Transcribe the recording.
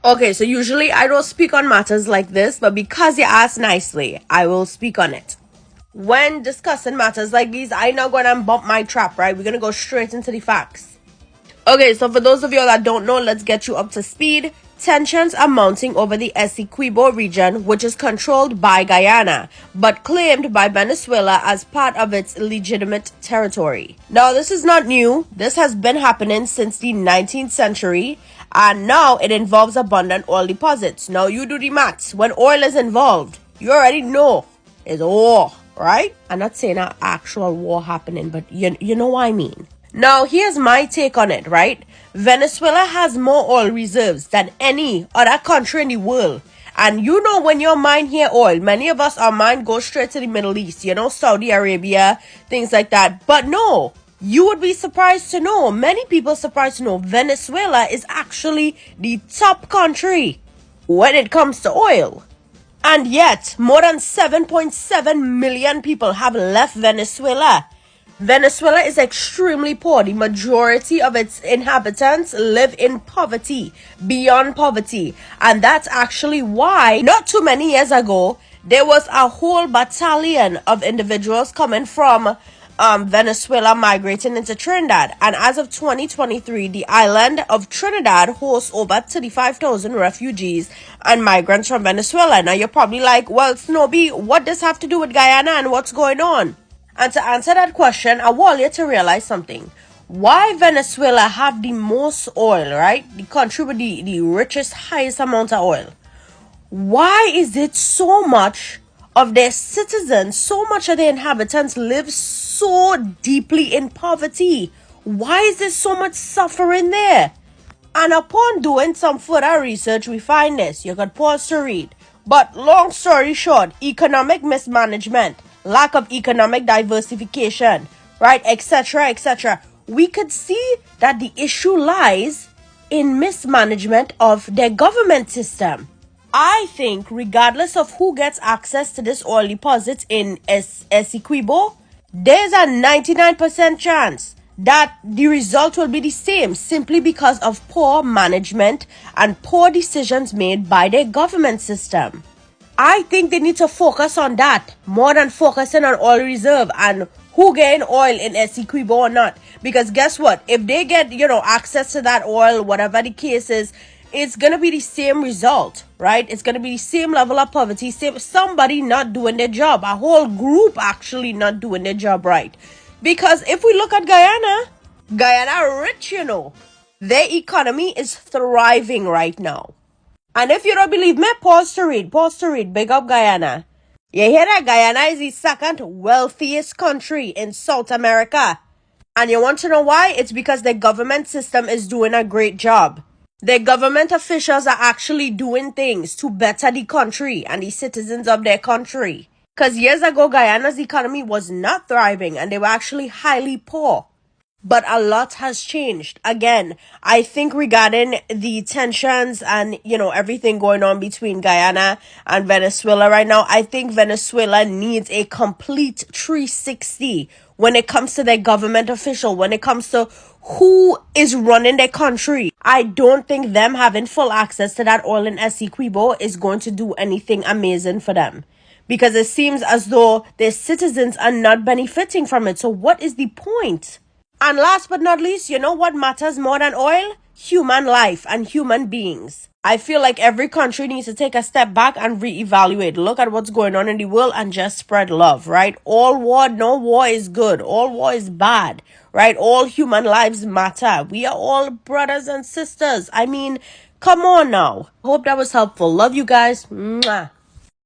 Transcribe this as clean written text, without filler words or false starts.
Okay, so usually I don't speak on matters like this, but because you asked nicely, I will speak on it. When discussing matters like these, I not gonna bump my trap, right? We're gonna go straight into the facts. Okay, so for those of you that don't know, let's get you up to speed. Tensions are mounting over the Essequibo region, which is controlled by Guyana, but claimed by Venezuela as part of its legitimate territory. Now, this is not new. This has been happening since the 19th century, and now it involves abundant oil deposits. Now, you do the maths. When oil is involved, you already know it's war, right? I'm not saying an actual war happening, but you know what I mean. Now, here's my take on it, right? Venezuela has more oil reserves than any other country in the world. And you know, when your mind hear oil, many of us, our mind goes straight to the Middle East, you know, Saudi Arabia, things like that. But no, you would be surprised to know, many people surprised to know, Venezuela is actually the top country when it comes to oil. And yet, more than 7.7 million people have left Venezuela. Venezuela is extremely poor. The majority of its inhabitants live in poverty, beyond poverty. And that's actually why, not too many years ago, there was a whole battalion of individuals coming from Venezuela migrating into Trinidad. And as of 2023, the island of Trinidad hosts over 35,000 refugees and migrants from Venezuela. Now you're probably like, well, Snowbie, what does have to do with Guyana and what's going on? And to answer that question, I want you to realize something. Why Venezuela have the most oil, right? The country with the richest, highest amount of oil. Why is it so much of their citizens, so much of their inhabitants live so deeply in poverty? Why is there so much suffering there? And upon doing some further research, we find this. You could pause to read. But long story short, economic mismanagement, lack of economic diversification, right, etc., etc. We could see that the issue lies in mismanagement of their government system. I think regardless of who gets access to this oil deposits in Essequibo, there's a 99% chance that the result will be the same simply because of poor management and poor decisions made by their government system. I think they need to focus on that more than focusing on oil reserve and who getting oil in Essequibo or not. Because guess what? If they get, access to that oil, whatever the case is, it's going to be the same result, right? It's going to be the same level of poverty, somebody not doing their job, a whole group actually not doing their job right. Because if we look at Guyana rich, their economy is thriving right now. And if you don't believe me, pause to read, big up Guyana. You hear that? Guyana is the second wealthiest country in South America. And you want to know why? It's because the government system is doing a great job. The government officials are actually doing things to better the country and the citizens of their country. Because years ago, Guyana's economy was not thriving and they were actually highly poor. But a lot has changed. Again, I think regarding the tensions and, everything going on between Guyana and Venezuela right now, I think Venezuela needs a complete 360 when it comes to their government official, when it comes to who is running their country. I don't think them having full access to that oil in Essequibo is going to do anything amazing for them. Because it seems as though their citizens are not benefiting from it. So what is the point? And last but not least, you know what matters more than oil? Human life and human beings. I feel like every country needs to take a step back and reevaluate. Look at what's going on in the world and just spread love, right? All war, no war is good. All war is bad, right? All human lives matter. We are all brothers and sisters. I mean, come on now. Hope that was helpful. Love you guys. Mwah.